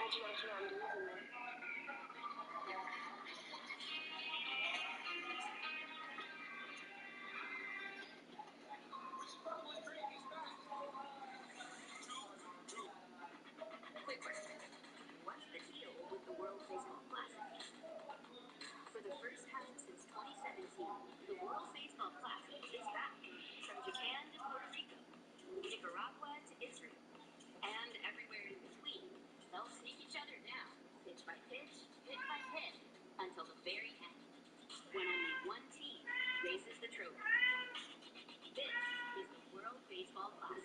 Congratulations on losing it. Quick question. What's the deal with the World Baseball Classic? For the first time since 2017, the World Baseball Classic is back. From Japan to Puerto Rico, Nicaragua to Israel, and everywhere in between, they'll take each other down, pitch by pitch, hit by hit, until the very end, when only one team raises the trophy. This is the World Baseball Classic.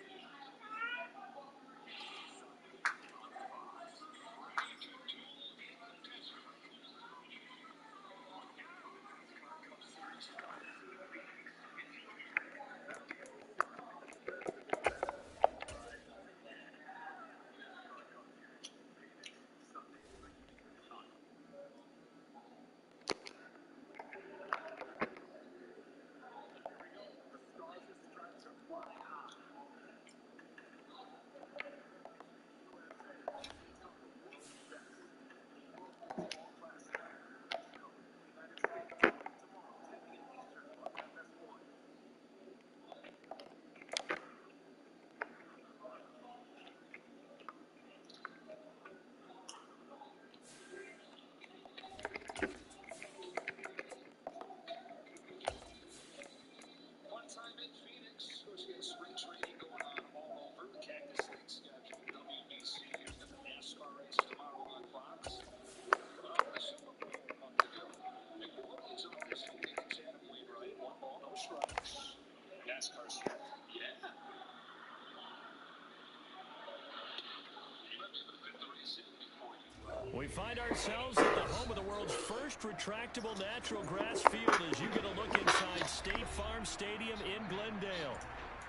We find ourselves at the home of the world's first retractable natural grass field as you get a look inside State Farm Stadium in Glendale.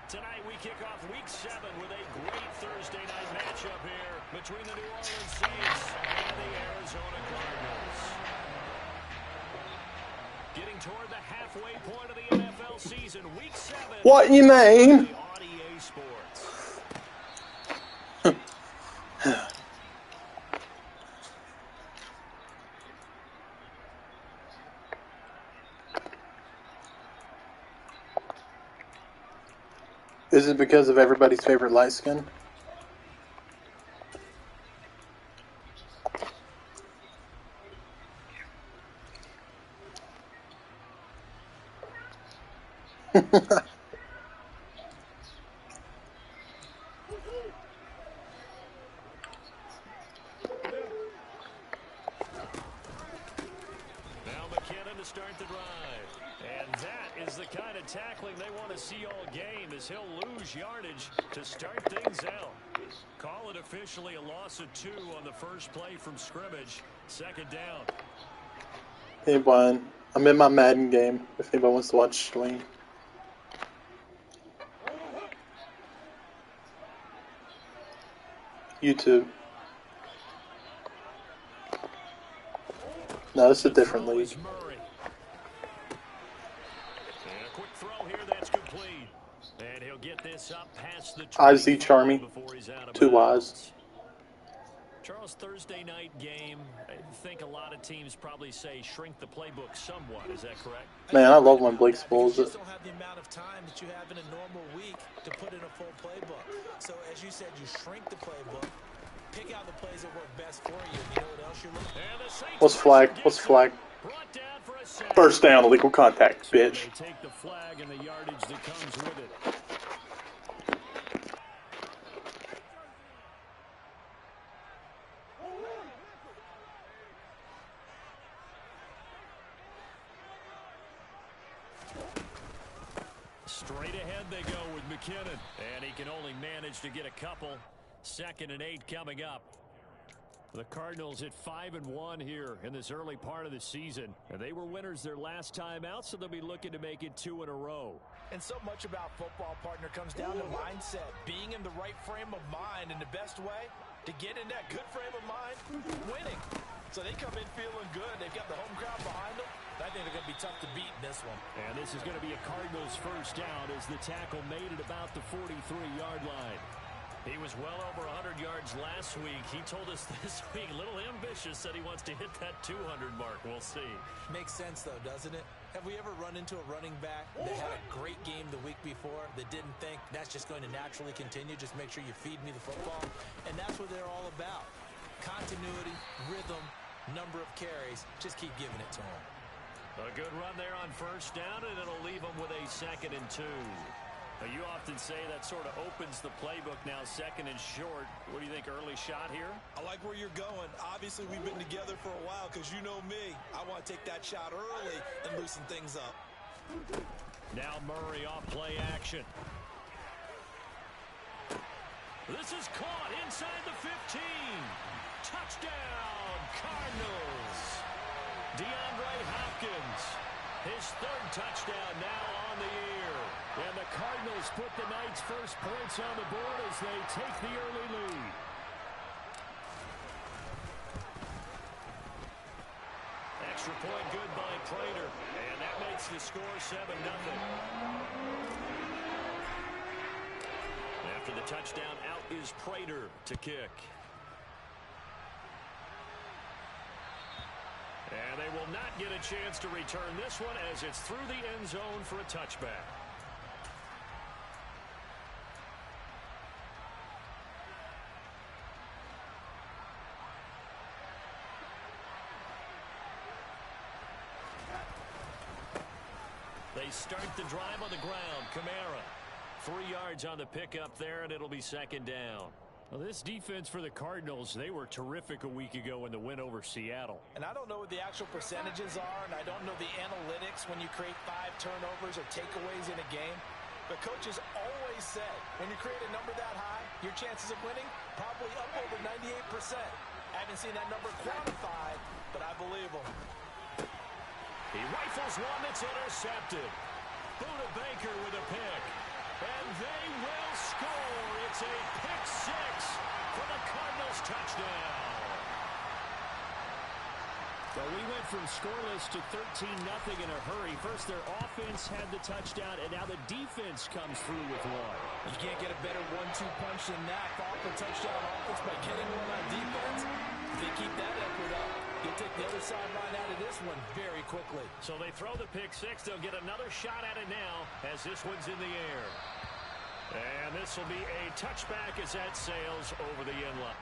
Tonight we kick off Week 7 with a great Thursday night matchup here between the New Orleans Saints and the Arizona Cardinals. Getting toward the halfway point of the NFL season, Week 7. What you mean? Audio Sports. Is it because of everybody's favorite light skin? Start the drive. And that is the kind of tackling they want to see all game as he'll lose yardage to start things out. Call it officially a loss of 2 on the first play from scrimmage. Second down. Hey, Brian. I'm in my Madden game if anybody wants to watch stream. YouTube. No, this is a different league. IZ Charmy. 2 eyes. Charles, Thursday night game. I think a lot of teams probably say shrink the playbook somewhat. Is that correct? Man, I love when Blake spoils it. You just don't have the amount of time that you have in a normal week to put in a full playbook. So, as you said, you shrink the playbook, pick out the plays that work best for you. You know what else you're looking at? What's flag? What's flag? First down, illegal contact, bitch. They take the flag and the yardage that comes with it. Straight ahead they go with McKinnon. And he can only manage to get a couple. 2nd and 8 coming up. The Cardinals at 5-1 here in this early part of the season. And they were winners their last time out, so they'll be looking to make it 2 in a row. And so much about football, partner, comes down to mindset. Being in the right frame of mind, and the best way to get in that good frame of mind, winning. So they come in feeling good. They've got the home crowd behind them. I think they're going to be tough to beat in this one. And this is going to be a Cardinals first down as the tackle made at about the 43-yard line. He was well over 100 yards last week. He told us this week, a little ambitious, said he wants to hit that 200 mark. We'll see. Makes sense, though, doesn't it? Have we ever run into a running back that had a great game the week before that didn't think that's just going to naturally continue? Just make sure you feed me the football. And that's what they're all about. Continuity, rhythm, number of carries. Just keep giving it to them. A good run there on first down, and it'll leave them with a 2nd and 2. Now, you often say that sort of opens the playbook now, 2nd and short. What do you think, early shot here? I like where you're going. Obviously, we've been together for a while because you know me. I want to take that shot early and loosen things up. Now Murray off play action. This is caught inside the 15. Touchdown, Cardinals. DeAndre Hopkins, his 3rd touchdown now on the year. And the Cardinals put the night's first points on the board as they take the early lead. Extra point good by Prater. And that makes the score 7-0. After the touchdown, out is Prater to kick. And they will not get a chance to return this one as it's through the end zone for a touchback. They start the drive on the ground. Kamara, 3 yards on the pickup there, and it'll be 2nd down. Well, this defense for the Cardinals, they were terrific a week ago in the win over Seattle. And I don't know what the actual percentages are, and I don't know the analytics when you create 5 turnovers or takeaways in a game. But coaches always said, when you create a number that high, your chances of winning probably up over 98%. I haven't seen that number quantified, but I believe them. He rifles one that's intercepted. Buda Baker with a pick. And they will score. It's a pick 6 for the Cardinals touchdown. Well, we went from scoreless to 13-0 in a hurry. First, their offense had the touchdown, and now the defense comes through with one. You can't get a better 1-2 punch than that. Off the touchdown offense by getting one on defense. If they keep that effort up, you'll take the other sideline out of this one very quickly. So they throw the pick 6. They'll get another shot at it now as this one's in the air. And this will be a touchback as that sails over the end line.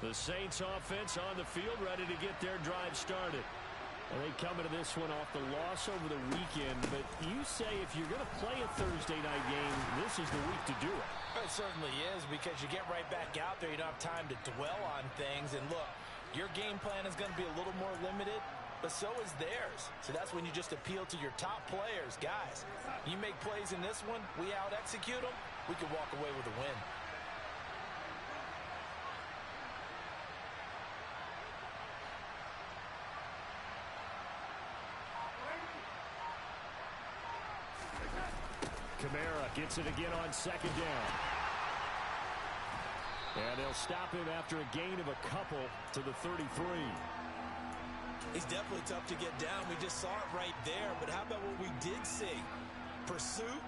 The Saints offense on the field, ready to get their drive started. And they come into this one off the loss over the weekend. But you say if you're going to play a Thursday night game, this is the week to do it. It certainly is, because you get right back out there. You don't have time to dwell on things. And look, your game plan is going to be a little more limited, but so is theirs. So that's when you just appeal to your top players. Guys, you make plays in this one, we out-execute them, we can walk away with a win. Kamara gets it again on 2nd down. And they'll stop him after a gain of a couple to the 33. He's definitely tough to get down. We just saw it right there. But how about what we did see? Pursuit,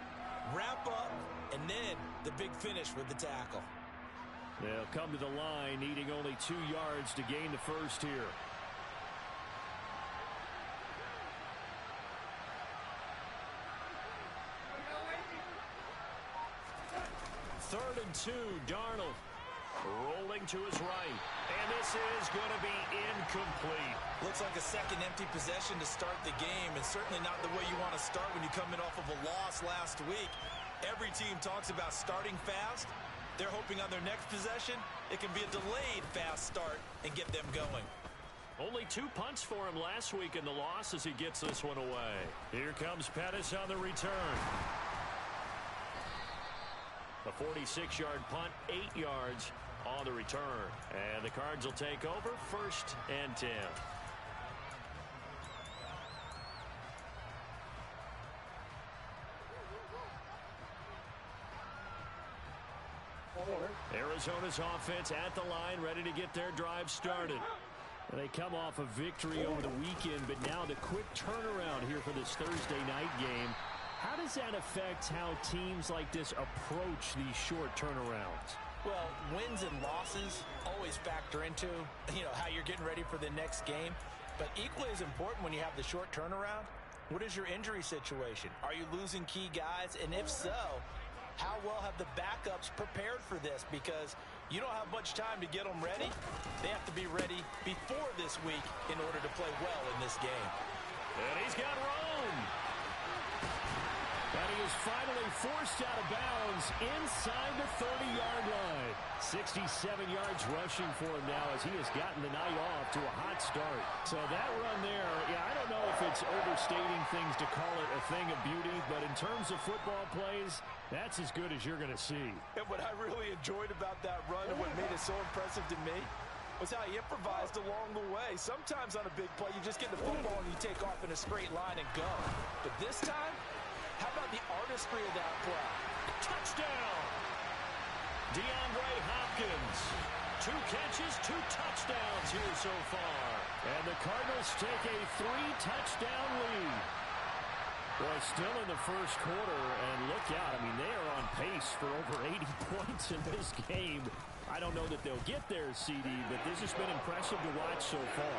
wrap up, and then the big finish with the tackle. They'll come to the line, needing only 2 yards to gain the first here. 3rd and 2, Darnold rolling to his right. And this is going to be incomplete. Looks like a second empty possession to start the game, and certainly not the way you want to start when you come in off of a loss last week. Every team talks about starting fast They're hoping on their next possession, it can be a delayed fast start and get them going. Only 2 punts for him last week in the loss as he gets this one away. Here comes Pettis on the return. A 46-yard punt, 8 yards on the return. And the Cards will take over 1st and 10. Arizona's offense at the line, ready to get their drive started. They come off a victory over the weekend, but now the quick turnaround here for this Thursday night game. How does that affect how teams like this approach these short turnarounds? Well, wins and losses always factor into, how you're getting ready for the next game. But equally as important when you have the short turnaround, what is your injury situation? Are you losing key guys? And if so, how well have the backups prepared for this? Because you don't have much time to get them ready. They have to be ready before this week in order to play well in this game. And he's got Rome. And he is finally forced out of bounds inside the 30-yard line. 67 yards rushing for him now as he has gotten the night off to a hot start. So that run there, I don't know if it's overstating things to call it a thing of beauty, but in terms of football plays, that's as good as you're going to see. And what I really enjoyed about that run and what made it so impressive to me was how he improvised along the way. Sometimes on a big play, you just get the football and you take off in a straight line and go. But this time, how about the artistry of that play? Touchdown! DeAndre Hopkins. 2 catches, 2 touchdowns here so far. And the Cardinals take a 3-touchdown lead. Boy, still in the first quarter, and look out. I mean, they are on pace for over 80 points in this game. I don't know that they'll get there, CD, but this has been impressive to watch so far.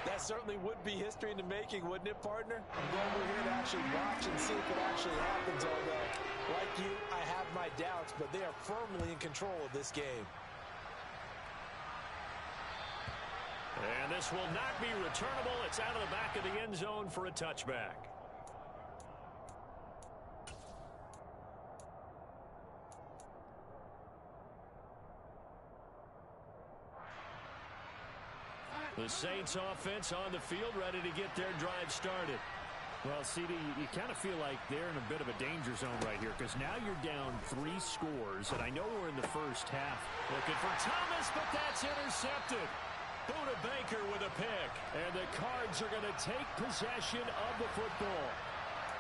That certainly would be history in the making, wouldn't it, partner? I'm glad we're here to actually watch and see if it actually happens, although, like you, I have my doubts, but they are firmly in control of this game. And this will not be returnable. It's out of the back of the end zone for a touchback. The Saints offense on the field, ready to get their drive started. Well, CD, you kind of feel like they're in a bit of a danger zone right here because now you're down 3 scores, and I know we're in the first half. Looking for Thomas, but that's intercepted. Buda Baker with a pick, and the Cards are going to take possession of the football.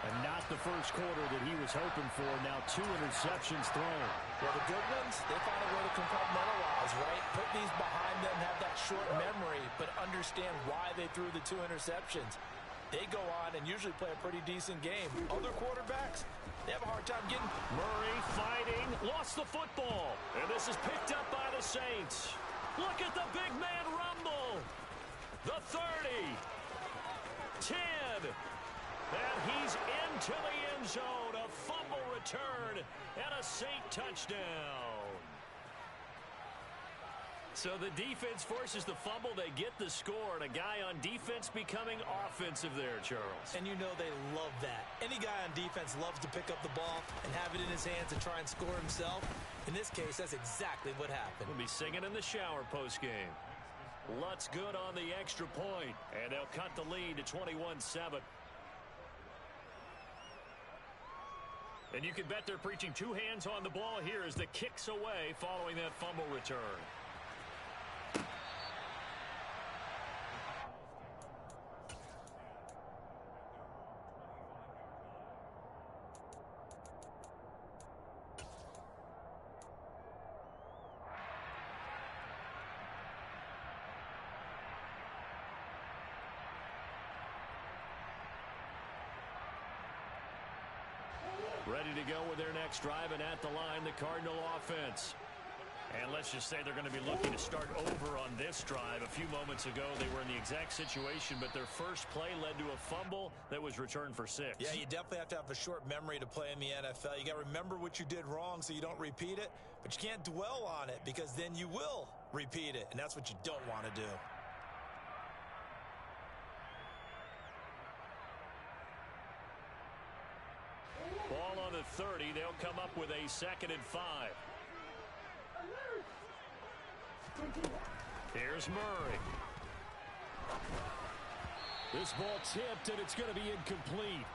And not the first quarter that he was hoping for. Now 2 interceptions thrown. Well, the good ones, they find a way to compartmentalize, right? Put these behind them, have that short memory, but understand why they threw the 2 interceptions. They go on and usually play a pretty decent game. Other quarterbacks, they have a hard time getting. Murray fighting, lost the football. And this is picked up by the Saints. Look at the big man rumble. The 30. 10. And he's into the end zone. A fumble return and a Saint touchdown. So the defense forces the fumble. They get the score. And a guy on defense becoming offensive there, Charles. And you know they love that. Any guy on defense loves to pick up the ball and have it in his hands and try and score himself. In this case, that's exactly what happened. We'll be singing in the shower postgame. Lutz good on the extra point. And they'll cut the lead to 21-7. And you can bet they're preaching 2 hands on the ball here as the kick's away following that fumble return. Ready to go with their next drive, and at the line, the Cardinal offense. And let's just say they're going to be looking to start over on this drive. A few moments ago, they were in the exact situation, but their first play led to a fumble that was returned for 6. Yeah, you definitely have to have a short memory to play in the NFL. You got to remember what you did wrong so you don't repeat it, but you can't dwell on it because then you will repeat it, and that's what you don't want to do. Ball on the 30. They'll come up with a 2nd and 5. Here's Murray. This ball tipped, and it's going to be incomplete.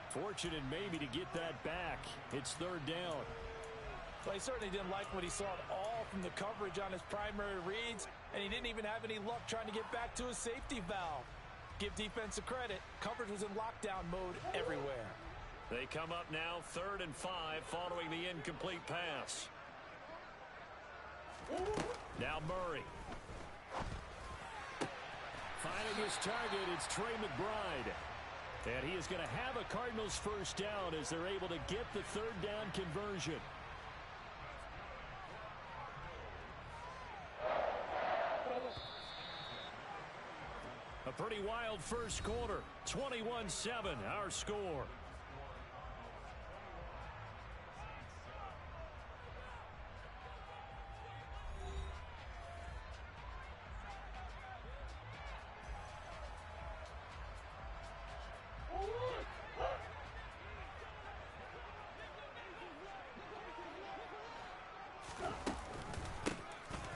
Fortunate maybe to get that back. It's third down. Well, he certainly didn't like what he saw at all from the coverage on his primary reads, and he didn't even have any luck trying to get back to his safety valve. Give defense a credit. Coverage was in lockdown mode everywhere. They come up now 3rd and 5 following the incomplete pass. Now Murray. Finding his target, it's Trey McBride. And he is going to have a Cardinals first down as they're able to get the third down conversion. A pretty wild first quarter. 21-7, our score.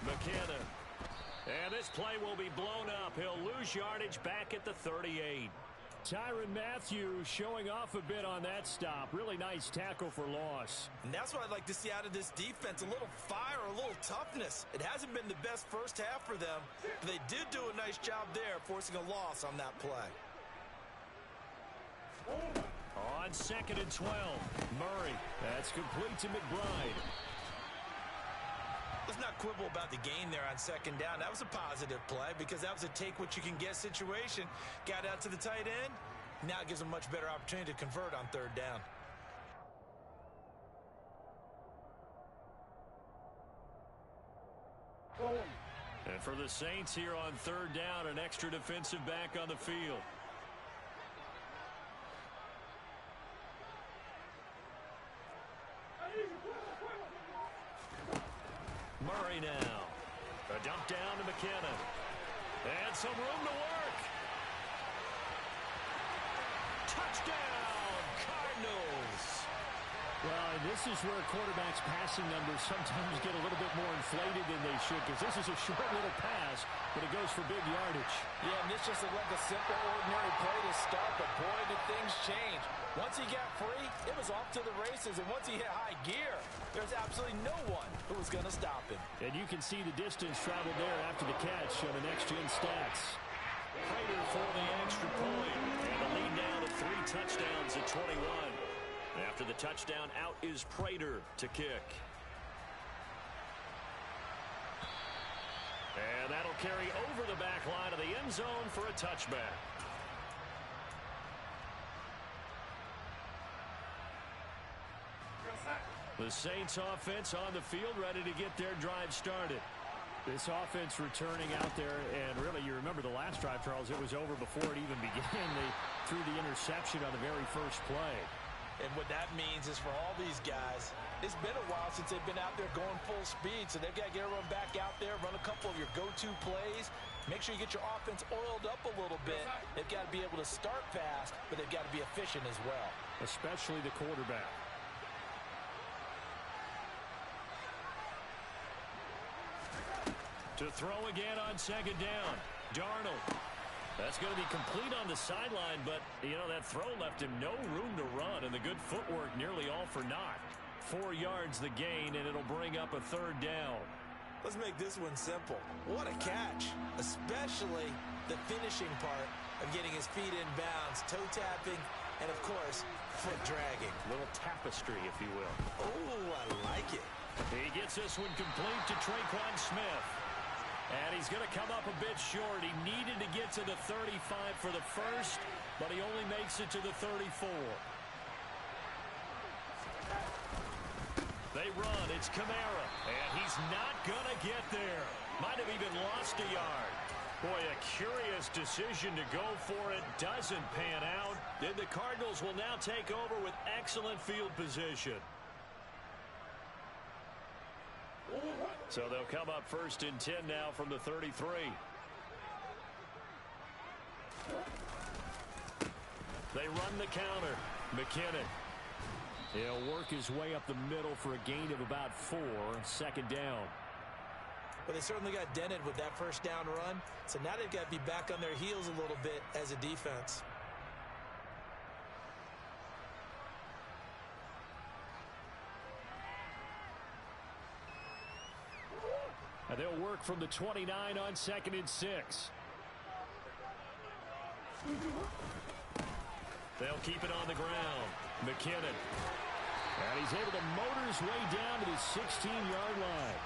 McKinnon. And this play will be blown up. He'll lose yardage back at the 38. Tyrann Mathieu showing off a bit on that stop. Really nice tackle for loss. And that's what I'd like to see out of this defense. A little fire, a little toughness. It hasn't been the best first half for them, but they did do a nice job there, forcing a loss on that play. On 2nd and 12, Murray. That's complete to McBride. Let's not quibble about the gain there on 2nd down. That was a positive play because that was a take-what-you-can-get situation. Got out to the tight end. Now it gives them a much better opportunity to convert on 3rd down. And for the Saints here on 3rd down, an extra defensive back on the field. Murray now. A dump down to McKinnon. And some room to work. Touchdown, Cardinals. Well, and this is where quarterbacks' passing numbers sometimes get a little bit more inflated than they should, because this is a short little pass, but it goes for big yardage. Yeah, and this just looked like a simple, ordinary play to start, but boy, did things change. Once he got free, it was off to the races, and once he hit high gear, there's absolutely no one who was going to stop him. And you can see the distance traveled there after the catch on the next-gen stats. Prater for the extra point, and the lead now to 3 touchdowns at 21. After the touchdown, out is Prater to kick. And that'll carry over the back line of the end zone for a touchback. The Saints offense on the field, ready to get their drive started. This offense returning out there, and really, you remember the last drive, Charles, it was over before it even began. They threw the interception on the very first play. And what that means is for all these guys, it's been a while since they've been out there going full speed, so they've got to get everyone back out there, run a couple of your go-to plays, make sure you get your offense oiled up a little bit. They've got to be able to start fast, but they've got to be efficient as well. Especially the quarterback. To throw again on 2nd down, Darnold. That's going to be complete on the sideline, but, you know, that throw left him no room to run, and the good footwork nearly all for naught. 4 yards the gain, and it'll bring up a 3rd down. Let's make this one simple. What a catch, especially the finishing part of getting his feet in bounds, toe tapping, and, of course, foot dragging. Little tapestry, if you will. Oh, I like it. He gets this one complete to Traquan Smith. And he's going to come up a bit short. He needed to get to the 35 for the first, but he only makes it to the 34. They run. It's Kamara. And he's not going to get there. Might have even lost a yard. Boy, a curious decision to go for it. Doesn't pan out. Then the Cardinals will now take over with excellent field position. So they'll come up 1st and 10 now from the 33. They run the counter. McKinnon. He'll work his way up the middle for a gain of about 4, second down. But they certainly got dented with that first down run, so now they've got to be back on their heels a little bit as a defense. And they'll work from the 29 on 2nd and 6. They'll keep it on the ground. McKinnon. And he's able to motor his way down to the 16-yard line.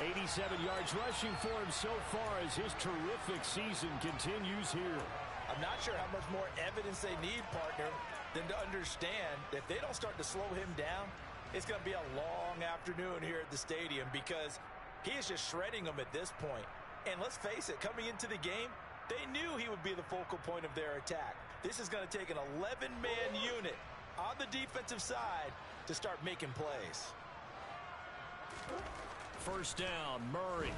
87 yards rushing for him so far as his terrific season continues here. I'm not sure how much more evidence they need, partner, than to understand that if they don't start to slow him down, it's going to be a long afternoon here at the stadium because he is just shredding them at this point. And let's face it, coming into the game, they knew he would be the focal point of their attack. This is going to take an 11-man unit on the defensive side to start making plays. First down, Murray.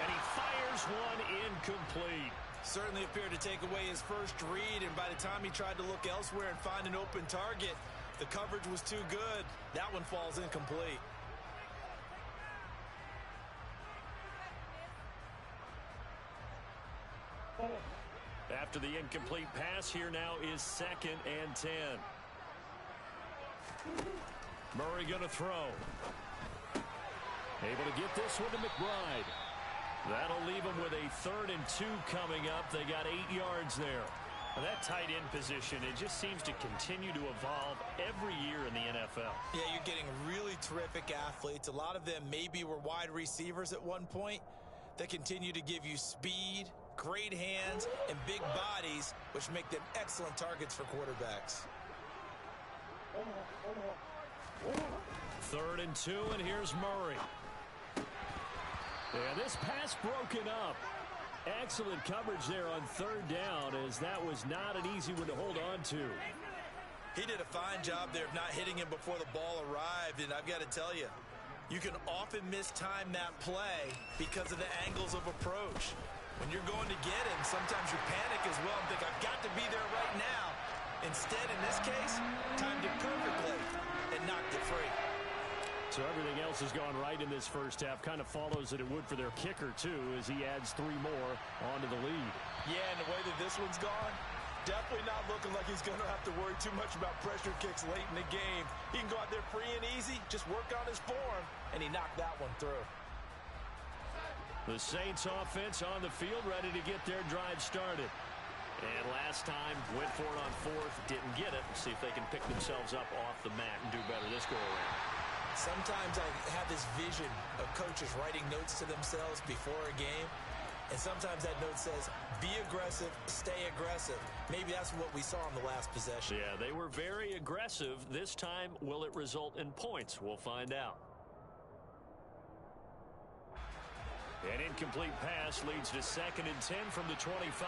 And he fires one incomplete. Certainly appeared to take away his first read, and by the time he tried to look elsewhere and find an open target, the coverage was too good. That one falls incomplete. After the incomplete pass, here now is 2nd and 10. Murray going to throw. Able to get this one to McBride. That'll leave him with a 3rd and 2 coming up. They got 8 yards there. Well, that tight end position, it just seems to continue to evolve every year in the NFL. Yeah, you're getting really terrific athletes. A lot of them maybe were wide receivers at one point that continue to give you speed, great hands, and big bodies, which make them excellent targets for quarterbacks. 3rd and 2, and here's Murray. And this pass broken up. Excellent coverage there on 3rd down, as that was not an easy one to hold on to. He did a fine job there of not hitting him before the ball arrived, and I've got to tell you, you can often mistime that play because of the angles of approach. When you're going to get him, sometimes you panic as well and think, I've got to be there right now. Instead, in this case, timed it perfectly and knocked it free. So everything else has gone right in this first half. Kind of follows that it would for their kicker, too, as he adds 3 more onto the lead. Yeah, and the way that this one's gone, definitely not looking like he's going to have to worry too much about pressure kicks late in the game. He can go out there free and easy, just work on his form, and he knocked that one through. The Saints offense on the field, ready to get their drive started. And last time, went for it on 4th, didn't get it. See if they can pick themselves up off the mat and do better this go-around. Sometimes I have this vision of coaches writing notes to themselves before a game, and sometimes that note says, be aggressive, stay aggressive. Maybe that's what we saw in the last possession. Yeah, they were very aggressive. This time, will it result in points? We'll find out. An incomplete pass leads to 2nd and 10 from the 25.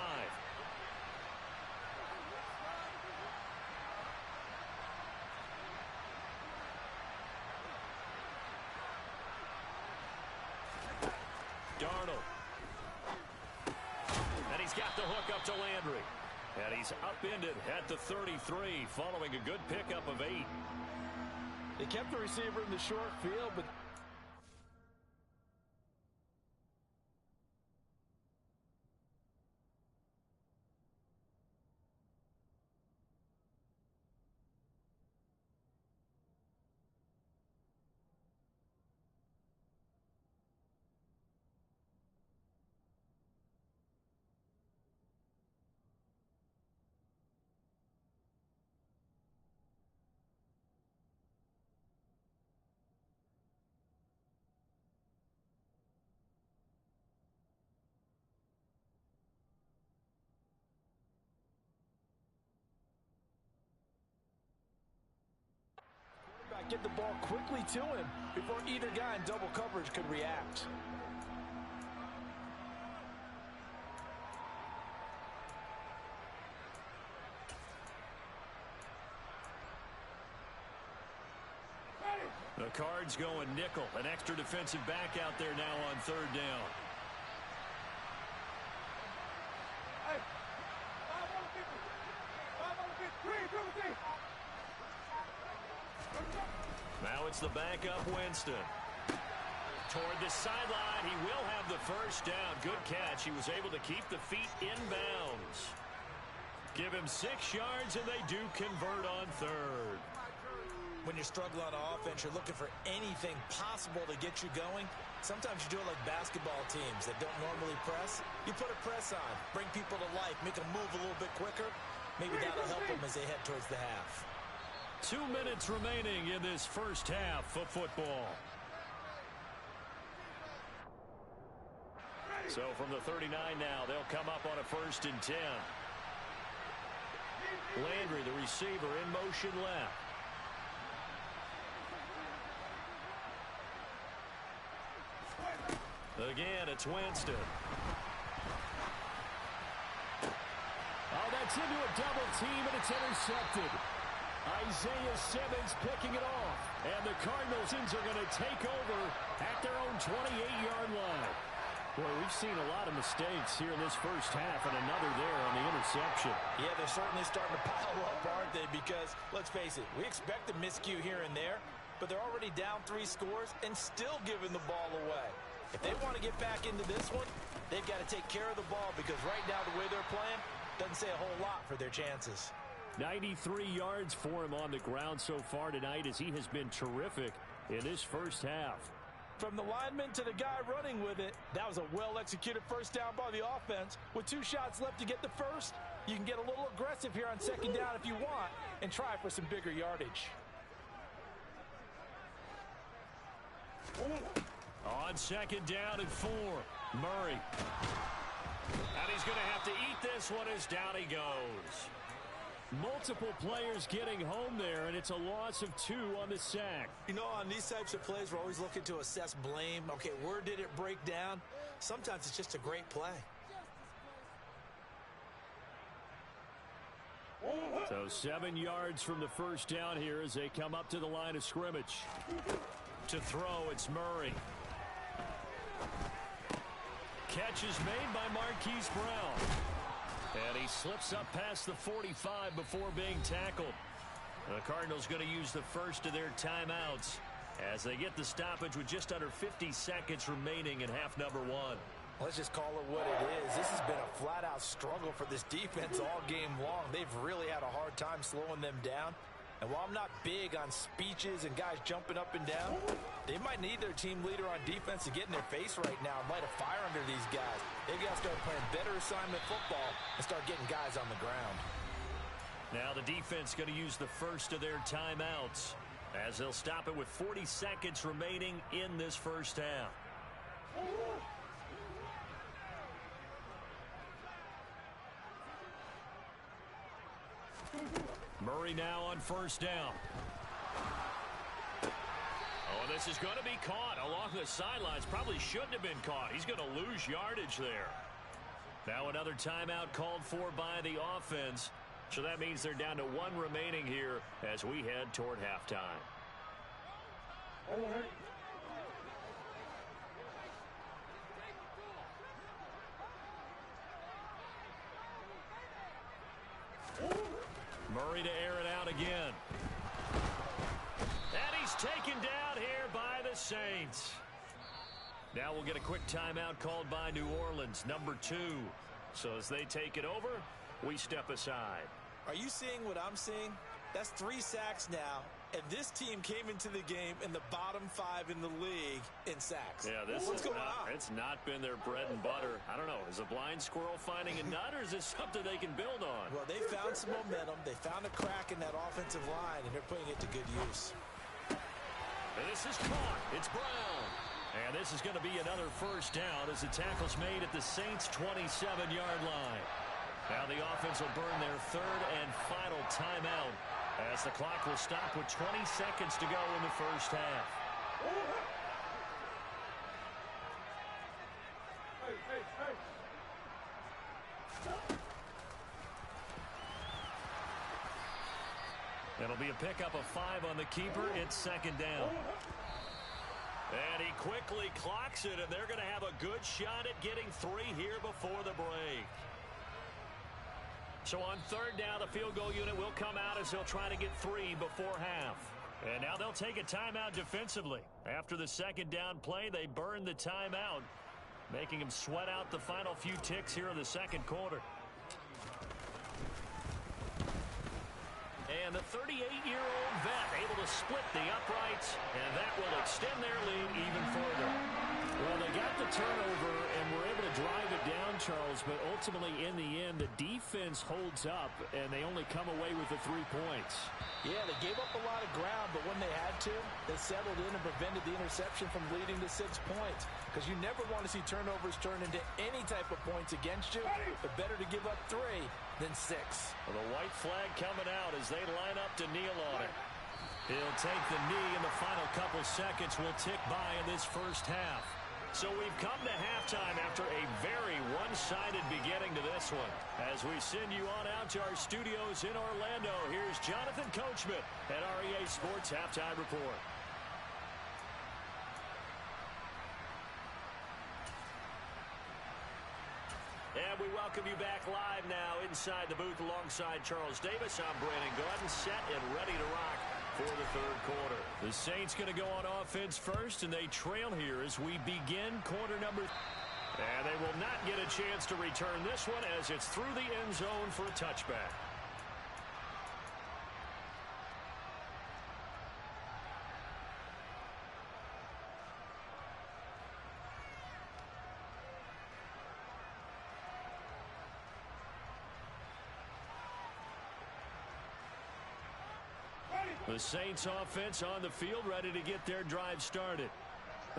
Darnold. And he's got the hook up to Landry. And he's upended at the 33 following a good pickup of 8. They kept the receiver in the short field, but get the ball quickly to him before either guy in double coverage could react. The Cards going nickel. An extra defensive back out there now on 3rd down. the backup Winston. Toward the sideline, he will have the first down. Good catch. He was able to keep the feet in bounds. Give him 6 yards, and they do convert on third. When you're struggling on offense, you're looking for anything possible to get you going. Sometimes you do it like basketball teams that don't normally press. You put a press on, bring people to life, make them move a little bit quicker. Maybe that'll help them as they head towards the half. 2 minutes remaining in this first half of football. So from the 39 now, they'll come up on a 1st and 10. Landry, the receiver, in motion left. Again, it's Winston. Oh, that's into a double team, and it's intercepted. Isaiah Simmons picking it off. And the Cardinals are going to take over at their own 28-yard line. Boy, we've seen a lot of mistakes here in this first half, and another there on the interception. Yeah, they're certainly starting to pile up, aren't they? Because, let's face it, we expect a miscue here and there, but they're already down 3 scores and still giving the ball away. If they want to get back into this one, they've got to take care of the ball, because right now the way they're playing doesn't say a whole lot for their chances. 93 yards for him on the ground so far tonight, as he has been terrific in this first half. From the lineman to the guy running with it, that was a well-executed first down by the offense. With 2 shots left to get the first, you can get a little aggressive here on 2nd down if you want and try for some bigger yardage. On 2nd down and 4, Murray. And he's going to have to eat this one as down he goes. Multiple players getting home there, and it's a loss of 2 on the sack. You know, on these types of plays, we're always looking to assess blame. Okay, where did it break down? Sometimes it's just a great play. So 7 yards from the first down here as they come up to the line of scrimmage. To throw, it's Murray. Catch is made by Marquise Brown. And he slips up past the 45 before being tackled. The Cardinals going to use the first of their timeouts as they get the stoppage with just under 50 seconds remaining in half number 1. Let's just call it what it is. This has been a flat-out struggle for this defense all game long. They've really had a hard time slowing them down. And while I'm not big on speeches and guys jumping up and down, they might need their team leader on defense to get in their face right now and light a fire under these guys. They've got to start playing better assignment football and start getting guys on the ground. Now the defense going to use the first of their timeouts as they'll stop it with 40 seconds remaining in this first half. Murray now on 1st down. Oh, this is going to be caught along the sidelines. Probably shouldn't have been caught. He's going to lose yardage there. Now another timeout called for by the offense. So that means they're down to 1 remaining here as we head toward halftime. Murray to air it out again. And he's taken down here by the Saints. Now we'll get a quick timeout called by New Orleans, number 2. So as they take it over, we step aside. Are you seeing what I'm seeing? That's 3 sacks now, and this team came into the game in the bottom 5 in the league in sacks. Yeah, What's going on? It's not been their bread and butter. I don't know. Is a blind squirrel finding a nut, or is this something they can build on? Well, they found some momentum. They found a crack in that offensive line, and they're putting it to good use. And this is caught. It's Brown. And this is going to be another first down as the tackle's made at the Saints' 27-yard line. Now the offense will burn their 3rd and final timeout as the clock will stop with 20 seconds to go in the first half. It'll be a pickup of 5 on the keeper. It's 2nd down. And he quickly clocks it, and they're going to have a good shot at getting 3 here before the break. So on 3rd down, the field goal unit will come out as he'll try to get 3 before half. And now they'll take a timeout defensively. After the second down play, they burn the timeout, making them sweat out the final few ticks here in the second quarter. And the 38-year-old vet able to split the uprights, and that will extend their lead even further. Well, they got the turnover and were able to drive it down, Charles, but ultimately in the end, the defense holds up, and they only come away with the 3 points. Yeah, they gave up a lot of ground, but when they had to, they settled in and prevented the interception from leading to 6 points. Because you never want to see turnovers turn into any type of points against you, but better to give up 3 than 6. Well, the white flag coming out as they line up to kneel on it. He'll take the knee, and the final couple seconds will tick by in this first half. So we've come to halftime after a very one-sided beginning to this one. As we send you on out to our studios in Orlando, here's Jonathan Coachman at REA Sports Halftime Report. And we welcome you back live now inside the booth alongside Charles Davis. I'm Brandon Gordon, set and ready to rock for the third quarter. The Saints going to go on offense first, and they trail here as we begin quarter number. And they will not get a chance to return this one as it's through the end zone for a touchback. The Saints offense on the field, ready to get their drive started.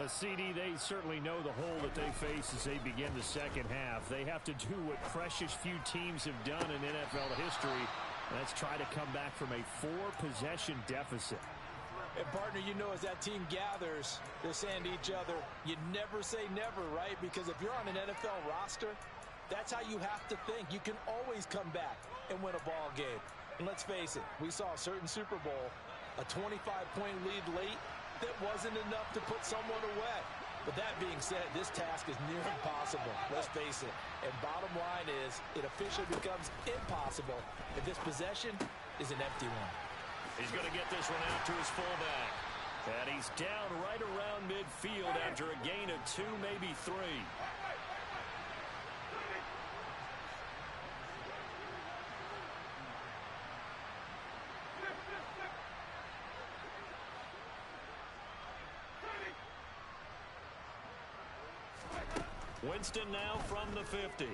CD, they certainly know the hole that they face as they begin the second half. They have to do what precious few teams have done in NFL history. Let's try to come back from a 4-possession deficit. And, partner, you know, as that team gathers, they're saying to each other, you never say never, right? Because if you're on an NFL roster, that's how you have to think. You can always come back and win a ball game. And let's face it, we saw a certain Super Bowl, a 25-point lead late, that wasn't enough to put someone away. But that being said, this task is near impossible. Let's face it. And bottom line is, it officially becomes impossible if this possession is an empty one. He's going to get this one out to his fullback. And he's down right around midfield after a gain of 2, maybe 3. Winston now from the 50.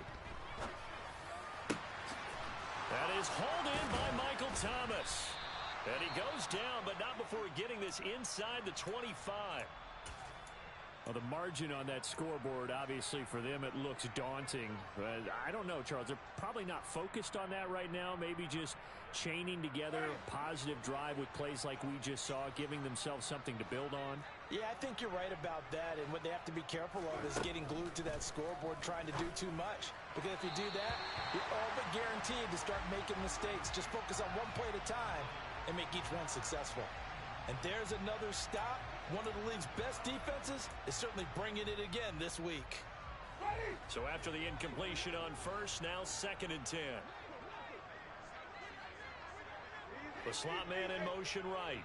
That is hauled in by Michael Thomas. And he goes down, but not before getting this inside the 25. Well, the margin on that scoreboard, obviously, for them, it looks daunting. But I don't know, Charles. They're probably not focused on that right now. Maybe just chaining together a positive drive with plays like we just saw, giving themselves something to build on. Yeah, I think you're right about that. And what they have to be careful of is getting glued to that scoreboard, trying to do too much. Because if you do that, you're all but guaranteed to start making mistakes. Just focus on one play at a time and make each one successful. And there's another stop. One of the league's best defenses is certainly bringing it again this week. So after the incompletion on first, now 2nd and 10. The slot man in motion right.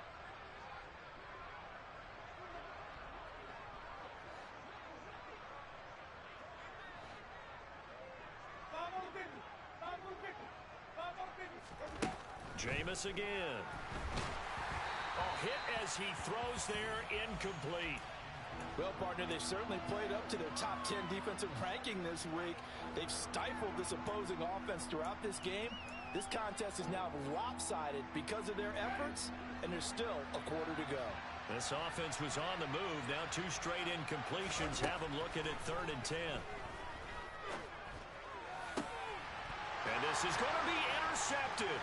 Jameis again. Hit as he throws there, incomplete. Well, partner, they've certainly played up to their top 10 defensive ranking this week. They've stifled this opposing offense throughout this game. This contest is now lopsided because of their efforts, and there's still a quarter to go. This offense was on the move. Now 2 straight incompletions have them looking at 3rd and 10. And this is going to be intercepted.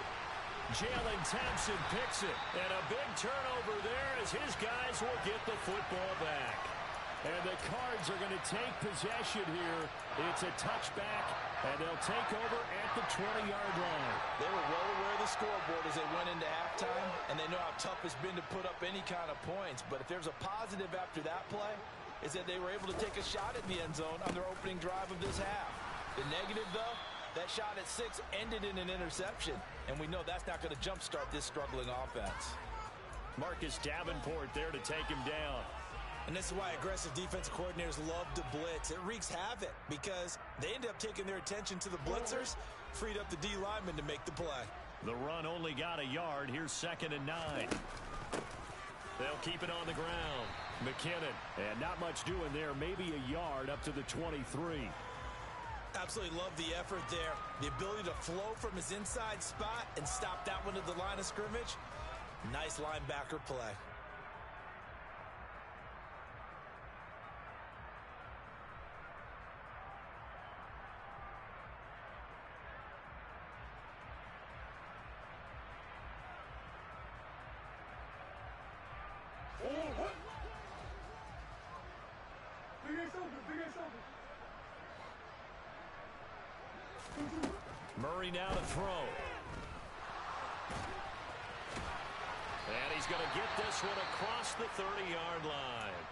Jalen Thompson picks it, and a big turnover there as his guys will get the football back. And the Cards are going to take possession here. It's a touchback, and they'll take over at the 20-yard line. They were well aware of the scoreboard as they went into halftime, and they know how tough it's been to put up any kind of points. But if there's a positive after that play, is that they were able to take a shot at the end zone on their opening drive of this half. The negative, though, that shot at 6 ended in an interception, and we know that's not going to jumpstart this struggling offense. Marcus Davenport there to take him down. And this is why aggressive defensive coordinators love to blitz. It wreaks havoc because they end up taking their attention to the blitzers, freed up the D lineman to make the play. The run only got a yard. Here's 2nd and 9. They'll keep it on the ground. McKinnon. And not much doing there. Maybe a yard up to the 23. Absolutely love the effort there. The ability to flow from his inside spot and stop that one to the line of scrimmage. Nice linebacker play. Murray now to throw. And he's going to get this one across the 30-yard line.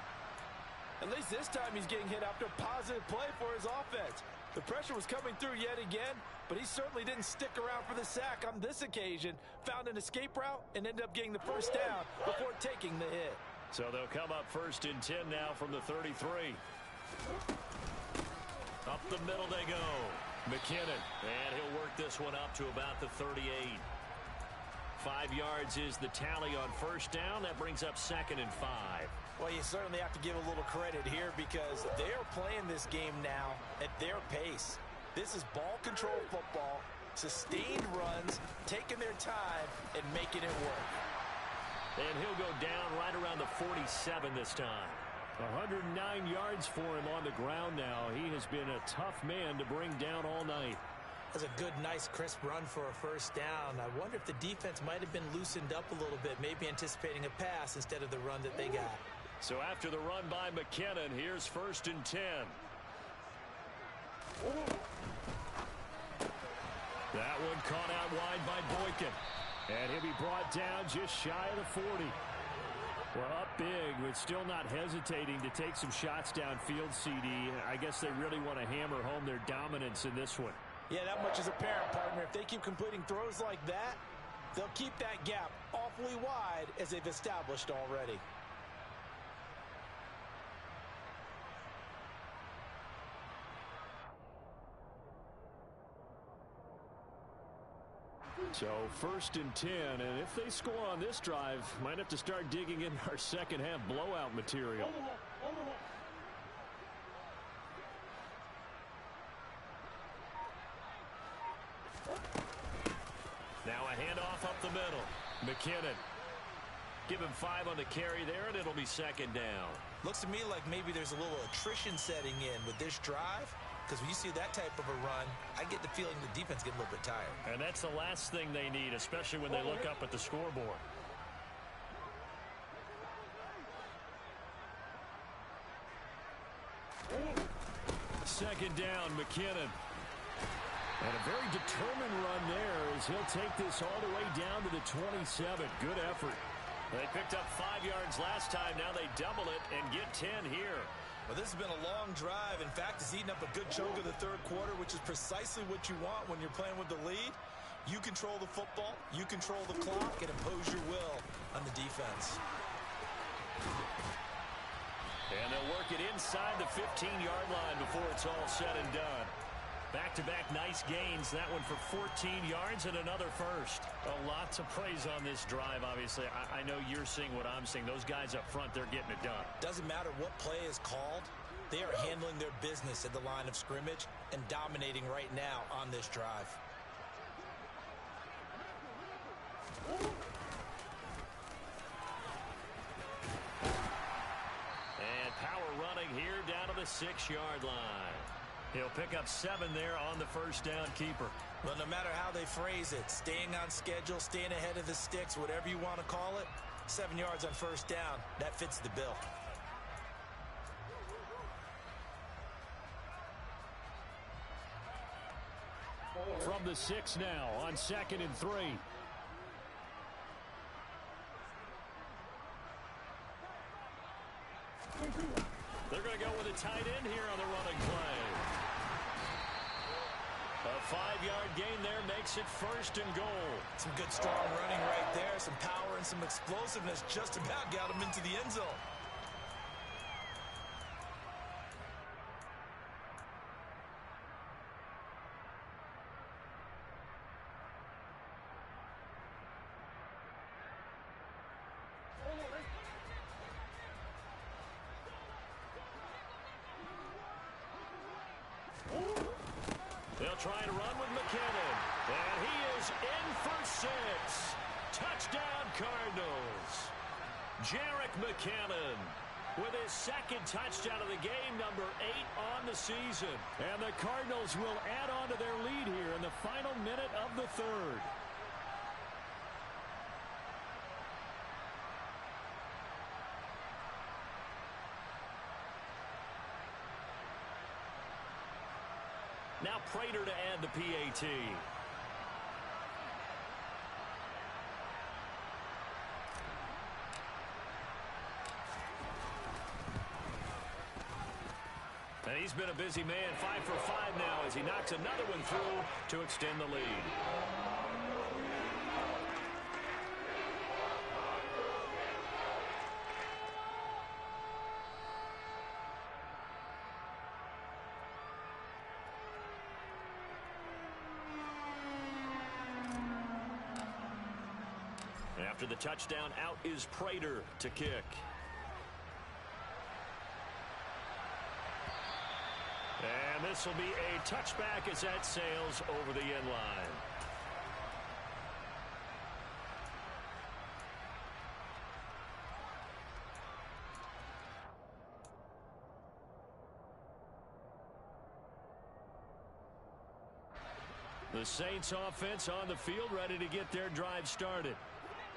At least this time he's getting hit after a positive play for his offense. The pressure was coming through yet again, but he certainly didn't stick around for the sack on this occasion. Found an escape route and ended up getting the first down before taking the hit. So they'll come up 1st and 10 now from the 33. Up the middle they go. McKinnon, and he'll work this one up to about the 38. 5 yards is the tally on 1st down. That brings up 2nd and 5. Well, you certainly have to give a little credit here because they are playing this game now at their pace. This is ball control football, sustained runs, taking their time, and making it work. And he'll go down right around the 47 this time. 109 yards for him on the ground now. He has been a tough man to bring down all night. That's a good, nice, crisp run for a 1st down. I wonder if the defense might have been loosened up a little bit, maybe anticipating a pass instead of the run that they got. So after the run by McKinnon, here's 1st and 10. That one caught out wide by Boykin. And he'll be brought down just shy of the 40. Well, up big, but still not hesitating to take some shots downfield, CD. I guess they really want to hammer home their dominance in this one. Yeah, that much is apparent, partner. If they keep completing throws like that, they'll keep that gap awfully wide as they've established already. So 1st and 10, and if they score on this drive, might have to start digging in our second half blowout material. Now a handoff up the middle. McKinnon. Give him 5 on the carry there, and it'll be 2nd down. Looks to me like maybe there's a little attrition setting in with this drive. Because when you see that type of a run, I get the feeling the defense gets a little bit tired. And that's the last thing they need, especially when they look up at the scoreboard. Second down, McKinnon. And a very determined run there as he'll take this all the way down to the 27. Good effort. They picked up 5 yards last time. Now they double it and get 10 here. Well, this has been a long drive. In fact, it's eaten up a good chunk of the 3rd quarter, which is precisely what you want when you're playing with the lead. You control the football, you control the clock, and impose your will on the defense. And they'll work it inside the 15-yard line before it's all said and done. Back-to-back nice gains. That one for 14 yards and another first. A lot to praise on this drive, obviously. I know you're seeing what I'm seeing. Those guys up front, they're getting it done. Doesn't matter what play is called. They are handling their business at the line of scrimmage and dominating right now on this drive. And power running here down to the 6-yard line. He'll pick up 7 there on the 1st down keeper. Well, no matter how they phrase it, staying on schedule, staying ahead of the sticks, whatever you want to call it, 7 yards on 1st down, that fits the bill. From the 6 now on 2nd and 3. They're going to go with a tight end here on the running play. A 5-yard gain there makes it 1st and goal. Some good strong running right there. Some power and some explosiveness just about got him into the end zone. They'll try to run with McKinnon. And he is in for 6. Touchdown, Cardinals. Jerick McKinnon with his 2nd touchdown of the game, number 8 on the season. And the Cardinals will add on to their lead here in the final minute of the 3rd. Now Prater to add the PAT. And he's been a busy man, 5 for 5 now as he knocks another one through to extend the lead. After the touchdown, out is Prater to kick. And this will be a touchback as that sails over the end line. The Saints offense on the field, ready to get their drive started.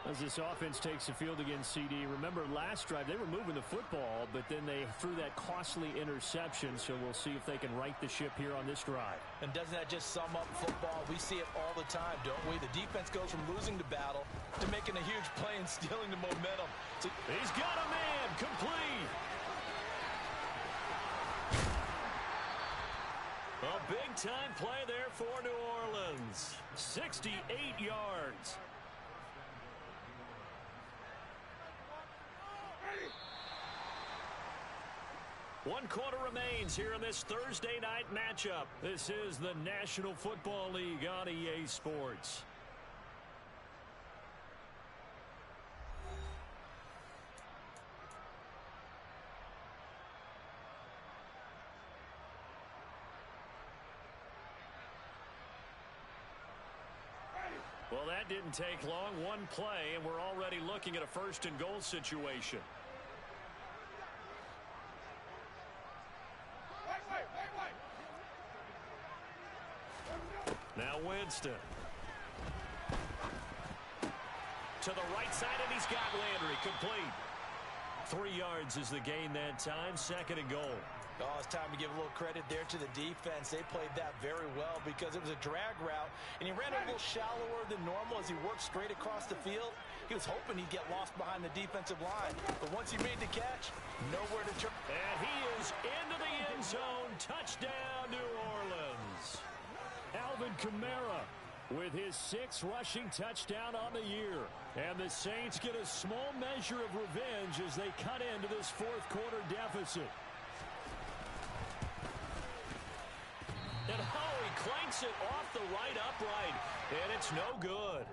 As this offense takes the field against CD, remember last drive they were moving the football, but then they threw that costly interception, so we'll see if they can right the ship here on this drive. And doesn't that just sum up football? We see it all the time, don't we? The defense goes from losing the battle to making a huge play and stealing the momentum. So he's got a man, complete. A big-time play there for New Orleans. 68 yards. One quarter remains here in this Thursday night matchup. This is the National Football League on EA Sports. Well, that didn't take long. One play, and we're already looking at a 1st and goal situation. Now Winston. To the right side, and he's got Landry. Complete. 3 yards is the gain that time. 2nd and goal. Oh, it's time to give a little credit there to the defense. They played that very well because it was a drag route, and he ran a little shallower than normal as he worked straight across the field. He was hoping he'd get lost behind the defensive line, but once he made the catch, nowhere to turn. And he is into the end zone. Touchdown, New Orleans. Alvin Kamara with his 6th rushing touchdown on the year. And the Saints get a small measure of revenge as they cut into this 4th quarter deficit. And he clanks it off the right upright, and it's no good.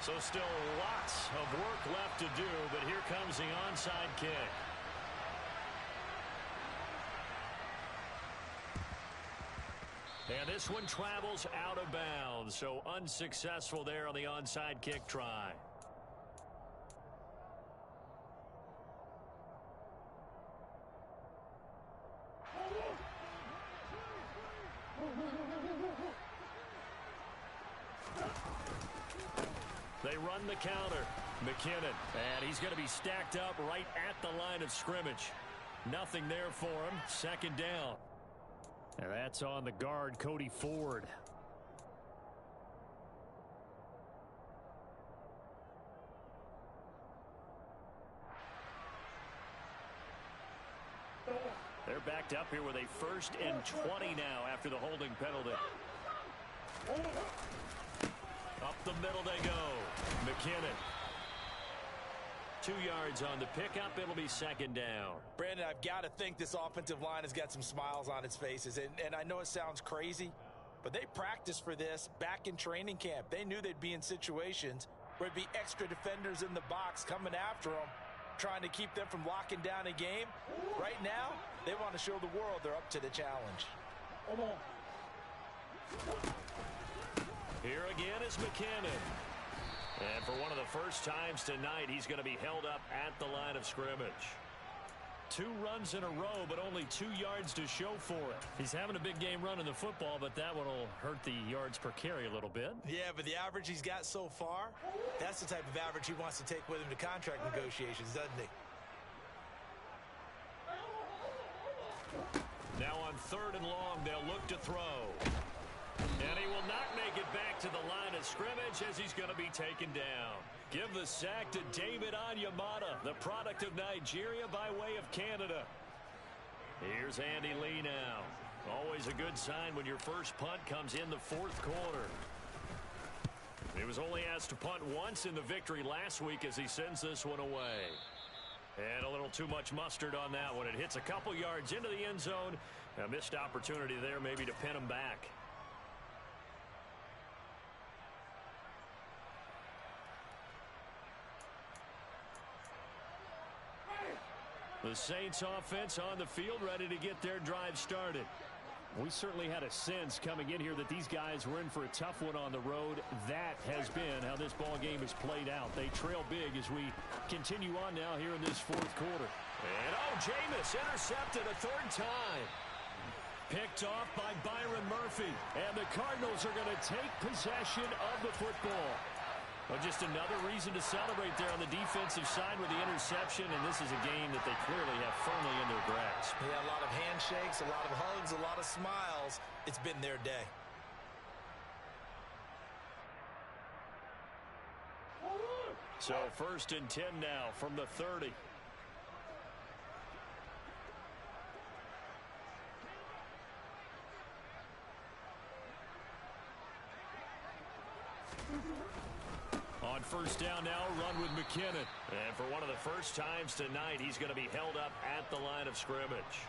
So still lots of work left to do, but here comes the onside kick. And this one travels out of bounds, so unsuccessful there on the onside kick try. They run the counter. McKinnon, and he's going to be stacked up right at the line of scrimmage. Nothing there for him. 2nd down. And that's on the guard, Cody Ford. picked up here with a 1st and 20 now after the holding penalty. Up the middle they go. McKinnon. 2 yards on the pickup. It'll be 2nd down. Brandon, I've got to think this offensive line has got some smiles on its faces. And I know it sounds crazy, but they practiced for this back in training camp. They knew they'd be in situations where there'd be extra defenders in the box coming after them, trying to keep them from locking down a game. Right now, they want to show the world they're up to the challenge. Here again is McKinnon. And for one of the first times tonight, he's going to be held up at the line of scrimmage. 2 runs in a row, but only 2 yards to show for it. He's having a big game running the football, but that one will hurt the yards per carry a little bit. Yeah, but the average he's got so far, that's the type of average he wants to take with him to contract negotiations, doesn't he? Now on 3rd and long, they'll look to throw. And he will not make it back to the line of scrimmage as he's going to be taken down. Give the sack to David Onyemata, the product of Nigeria by way of Canada. Here's Andy Lee now. Always a good sign when your first punt comes in the 4th quarter. He was only asked to punt once in the victory last week as he sends this one away. And a little too much mustard on that one. It hits a couple yards into the end zone. A missed opportunity there maybe to pin him back. The Saints offense on the field ready to get their drive started. We certainly had a sense coming in here that these guys were in for a tough one on the road. That has been how this ball game has played out. They trail big as we continue on now here in this 4th quarter. And Jameis intercepted a 3rd time. Picked off by Byron Murphy. And the Cardinals are going to take possession of the football. Well, just another reason to celebrate there on the defensive side with the interception, and this is a game that they clearly have firmly in their grasp. Yeah, a lot of handshakes, a lot of hugs, a lot of smiles. It's been their day. So 1st and 10 now from the 30. On 1st down now, run with McKinnon. And for one of the first times tonight, he's going to be held up at the line of scrimmage.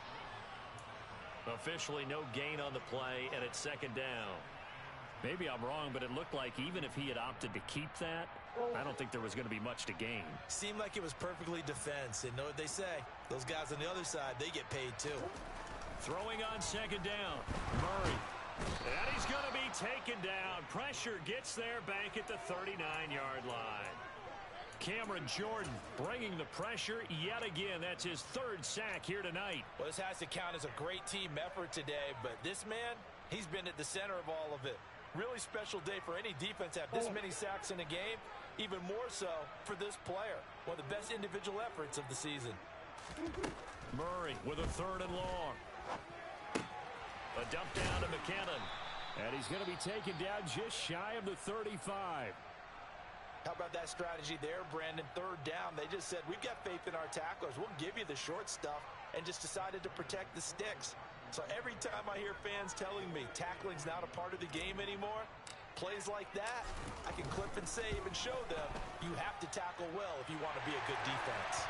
Officially no gain on the play, and it's 2nd down. Maybe I'm wrong, but it looked like even if he had opted to keep that, I don't think there was going to be much to gain. Seemed like it was perfectly defense. And know what they say. Those guys on the other side, they get paid too. Throwing on 2nd down. Murray. And he's going to be taken down. Pressure gets there back at the 39-yard line. Cameron Jordan bringing the pressure yet again. That's his 3rd sack here tonight. Well, this has to count as a great team effort today, but this man, he's been at the center of all of it. Really special day for any defense to have this many sacks in a game. Even more so for this player. One of the best individual efforts of the season. Murray with a 3rd and long. A dump down to McKinnon. And he's going to be taken down just shy of the 35. How about that strategy there, Brandon? 3rd down. They just said, we've got faith in our tacklers. We'll give you the short stuff, and just decided to protect the sticks. So every time I hear fans telling me tackling's not a part of the game anymore, plays like that, I can clip and save and show them you have to tackle well if you want to be a good defense.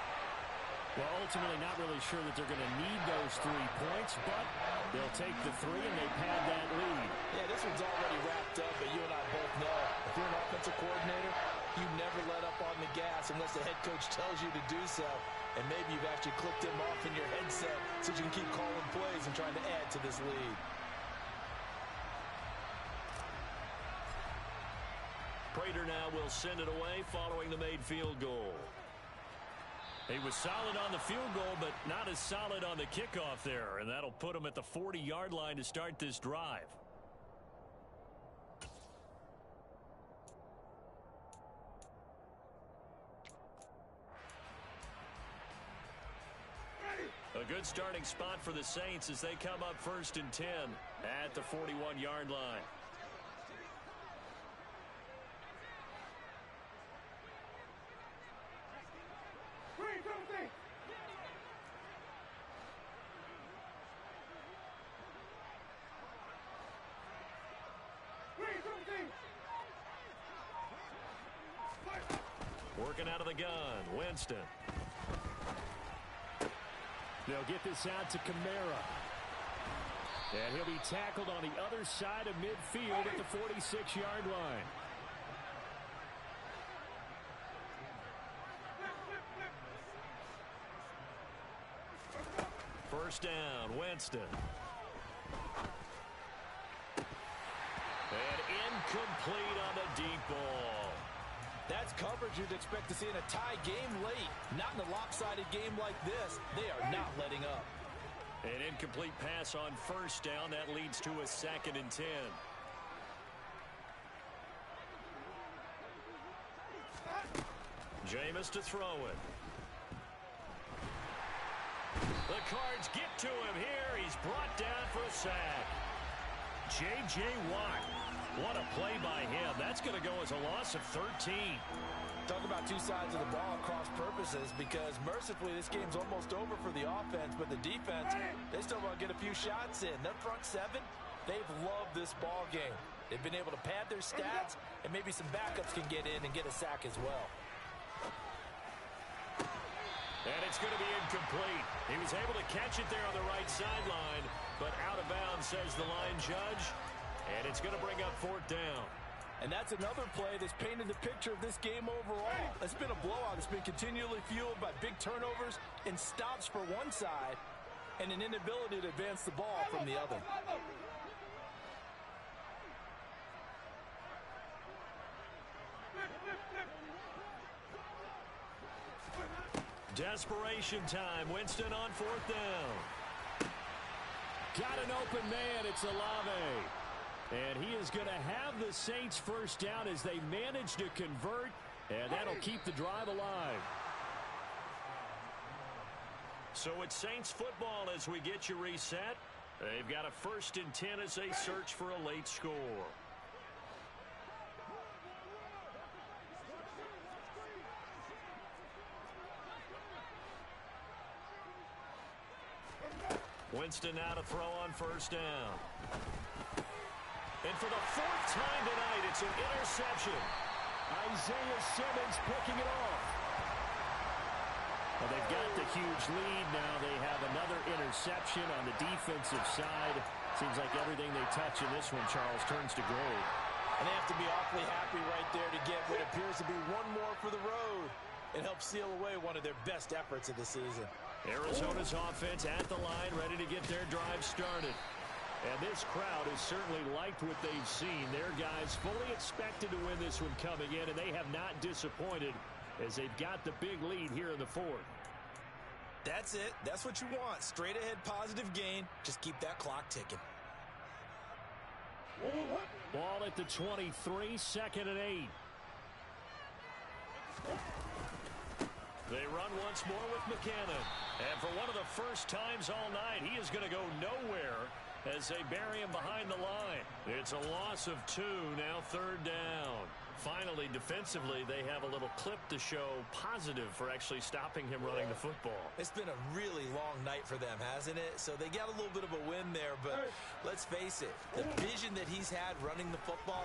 Well, ultimately not really sure that they're going to need those 3 points, but they'll take the 3 and they pad that lead. Yeah, this one's already wrapped up, but you and I both know if you're an offensive coordinator, you never let up on the gas unless the head coach tells you to do so. And maybe you've actually clicked him off in your headset so you can keep calling plays and trying to add to this lead. Prater now will send it away following the made field goal. He was solid on the field goal, but not as solid on the kickoff there, and that'll put him at the 40-yard line to start this drive. A good starting spot for the Saints as they come up 1st and 10 at the 41-yard line. Working out of the gun, Winston. They'll get this out to Kamara. And he'll be tackled on the other side of midfield at the 46-yard line. First down, Winston. And incomplete on the deep ball. That's coverage you'd expect to see in a tie game late. Not in a lopsided game like this. They are not letting up. An incomplete pass on first down. That leads to a 2nd and 10. Jameis to throw it. The Cards get to him here. He's brought down for a sack. J.J. Watt. What a play by him. That's going to go as a loss of 13. Talk about two sides of the ball across purposes, because mercifully this game's almost over for the offense, but the defense, they still want to get a few shots in. That front seven, they've loved this ball game. They've been able to pad their stats, and maybe some backups can get in and get a sack as well. And it's going to be incomplete. He was able to catch it there on the right sideline, but out of bounds, says the line judge. And it's going to bring up 4th down. And that's another play that's painted the picture of this game overall. It's been a blowout. It's been continually fueled by big turnovers and stops for one side and an inability to advance the ball from the other. Desperation time. Winston on 4th down. Got an open man. It's Olave. And he is going to have the Saints first down as they manage to convert, and that'll keep the drive alive. So it's Saints football as we get you reset. They've got a 1st and 10 as they search for a late score. Winston now to throw on first down. And for the 4th time tonight, it's an interception. Isaiah Simmons picking it off. Well, they've got the huge lead now. They have another interception on the defensive side. Seems like everything they touch in this one, Charles, turns to gold. And they have to be awfully happy right there to get what appears to be one more for the road and help seal away one of their best efforts of the season. Arizona's offense at the line, ready to get their drive started. And this crowd has certainly liked what they've seen. Their guys fully expected to win this one coming in, and they have not disappointed as they've got the big lead here in the 4th. That's it. That's what you want. Straight ahead positive gain. Just keep that clock ticking. Ball at the 23, 2nd and 8. They run once more with McKinnon. And for one of the first times all night, he is going to go nowhere as they bury him behind the line. It's a loss of 2, now 3rd down. Finally, defensively, they have a little clip to show positive for actually stopping him running the football. It's been a really long night for them, hasn't it? So they got a little bit of a win there, but let's face it, the vision that he's had running the football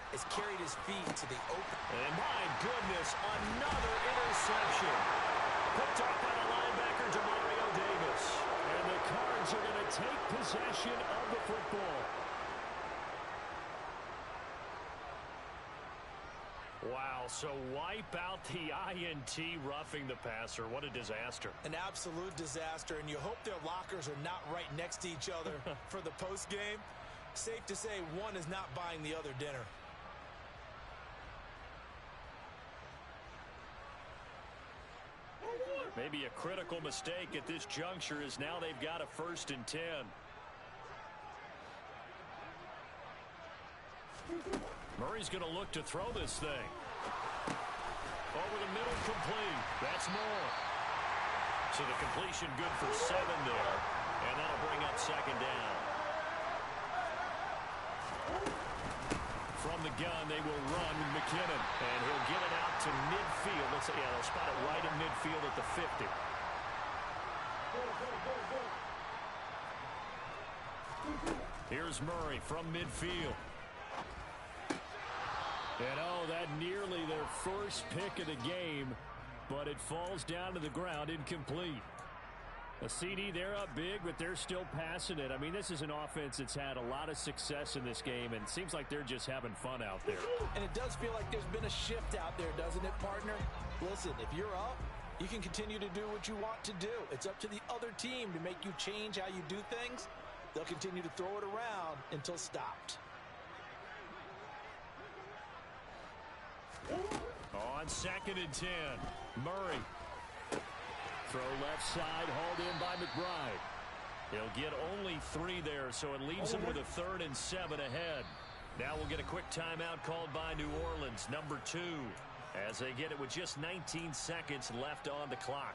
has carried his feet to the open. And my goodness, another interception. Picked off by the linebacker, Demario Davis. And the Cards are going to take possession of the football. Wow, so wipe out the INT roughing the passer. What a disaster. An absolute disaster, and you hope their lockers are not right next to each other for the postgame. Safe to say one is not buying the other dinner. Maybe a critical mistake at this juncture is now they've got a 1st and 10. Murray's going to look to throw this thing. Over the middle, complete. That's more. So the completion good for 7 there. And that'll bring up 2nd down. From the gun, they will run McKinnon. And he'll get it out to midfield. Let's say, yeah, they'll spot it right in midfield at the 50. Here's Murray from midfield. And oh, that nearly their first pick of the game, but it falls down to the ground incomplete. A CD, they're up big, but they're still passing it. I mean, this is an offense that's had a lot of success in this game, and it seems like they're just having fun out there. And it does feel like there's been a shift out there, doesn't it, partner? Listen, if you're up, you can continue to do what you want to do. It's up to the other team to make you change how you do things. They'll continue to throw it around until stopped. On 2nd and 10, Murray. Throw left side, hauled in by McBride. He'll get only 3 there, so it leaves him with a 3rd and 7 ahead. Now we'll get a quick timeout called by New Orleans, number 2, as they get it with just 19 seconds left on the clock.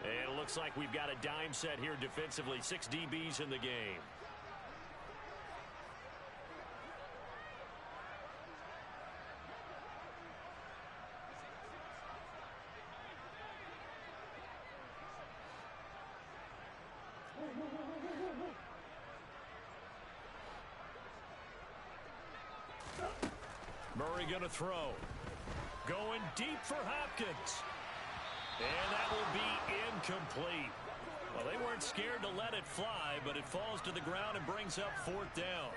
And it looks like we've got a dime set here defensively. 6 DBs in the game. Murray going to throw. Going deep for Hopkins. And that will be incomplete. Well, they weren't scared to let it fly, but it falls to the ground and brings up 4th down.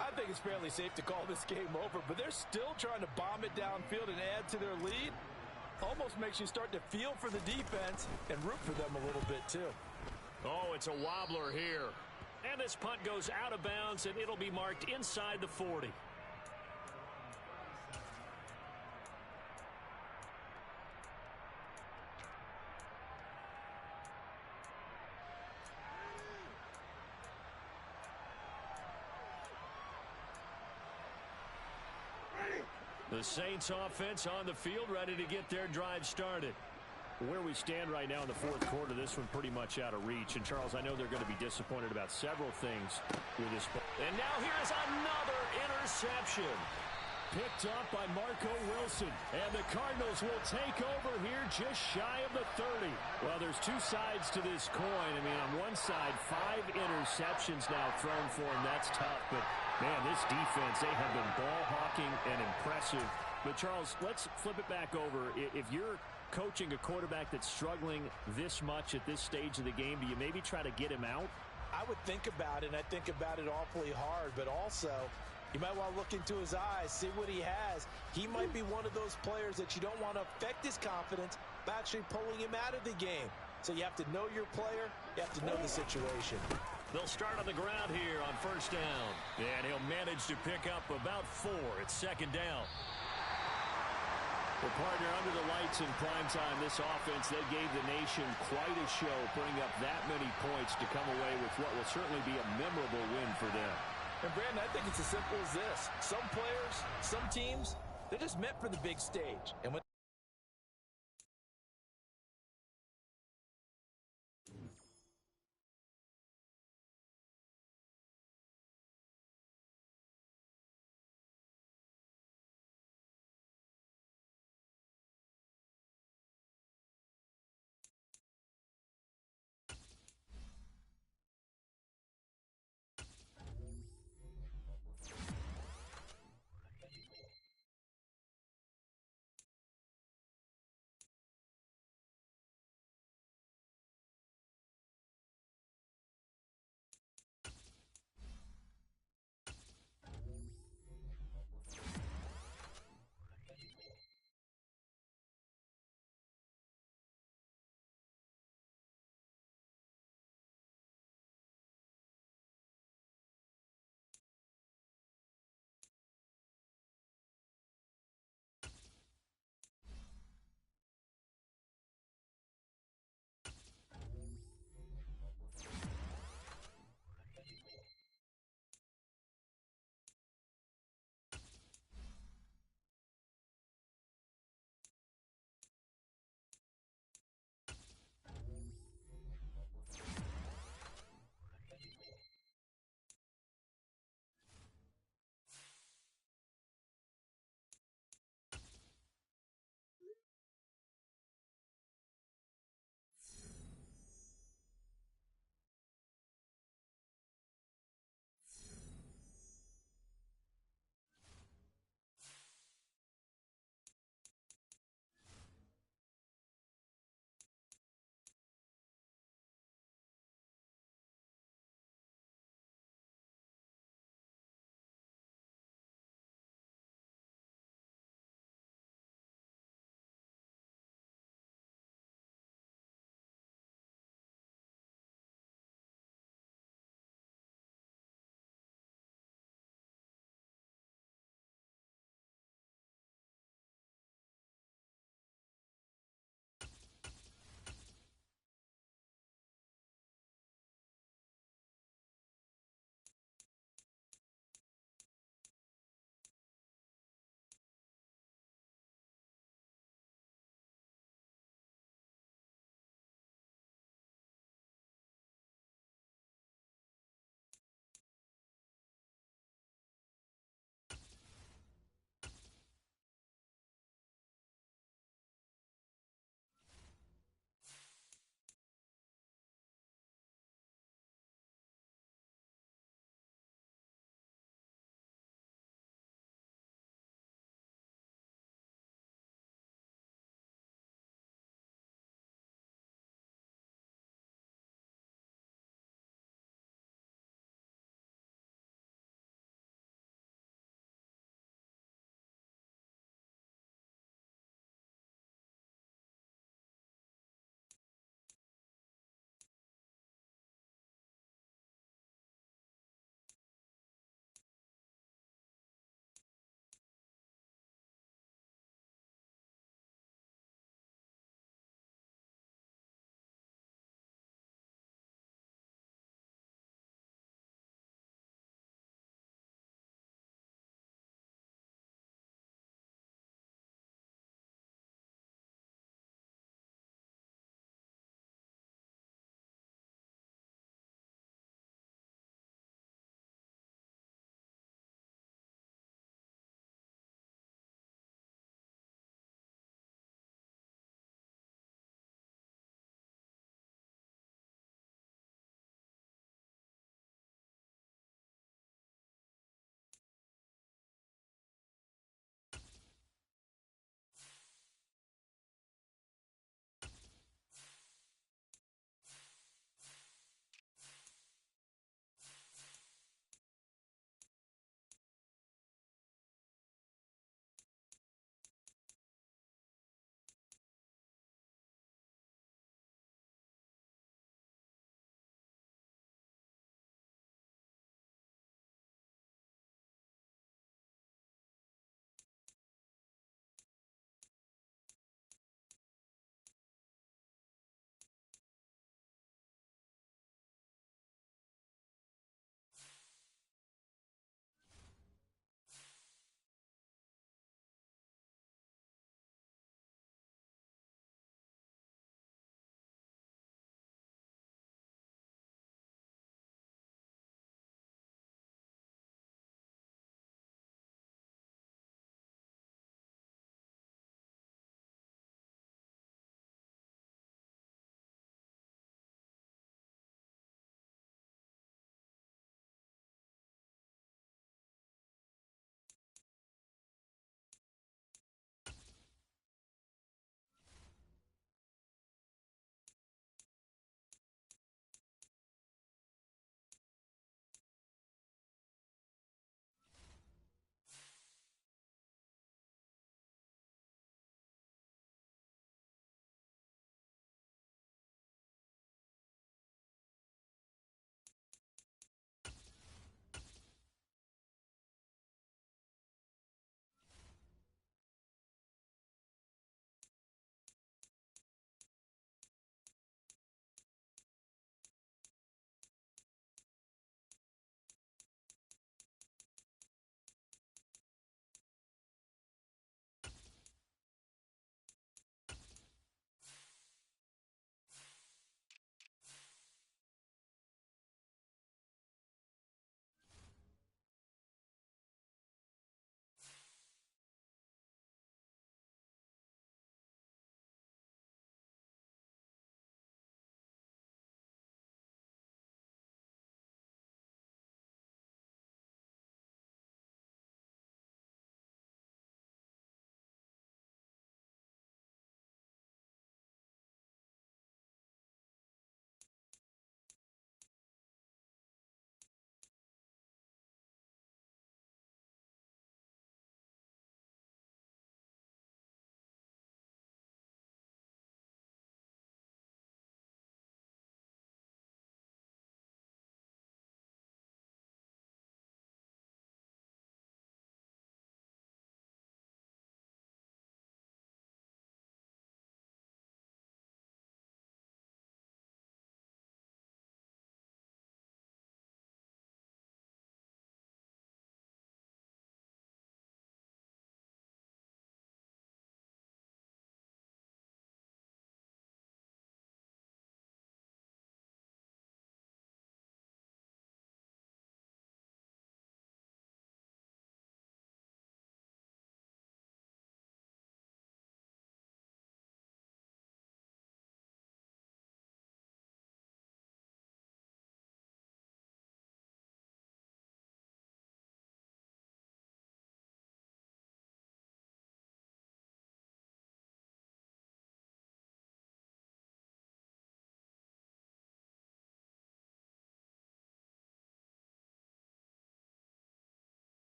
I think it's fairly safe to call this game over, but they're still trying to bomb it downfield and add to their lead. Almost makes you start to feel for the defense and root for them a little bit, too. Oh, it's a wobbler here. And this punt goes out of bounds, and it'll be marked inside the 40. The Saints offense on the field, ready to get their drive started. Where we stand right now in the 4th quarter, this one pretty much out of reach. And, Charles, I know they're going to be disappointed about several things with this. And now here's another interception. Picked up by Marco Wilson. And the Cardinals will take over here just shy of the 30. Well, there's 2 sides to this coin. I mean, on one side, 5 interceptions now thrown for him. That's tough. But, man, this defense, they have been ball hawking and impressive. But, Charles, let's flip it back over. If you're coaching a quarterback that's struggling this much at this stage of the game, do you maybe try to get him out? I would think about it, and I think about it awfully hard, but also you might want to look into his eyes, see what he has. He might be one of those players that you don't want to affect his confidence by actually pulling him out of the game. So you have to know your player, you have to know the situation. They'll start on the ground here on 1st down. And he'll manage to pick up about 4. It's 2nd down. Well, partner, under the lights in primetime, this offense, they gave the nation quite a show, putting up that many points to come away with what will certainly be a memorable win for them. And, Brandon, I think it's as simple as this. Some players, some teams, they're just meant for the big stage. And when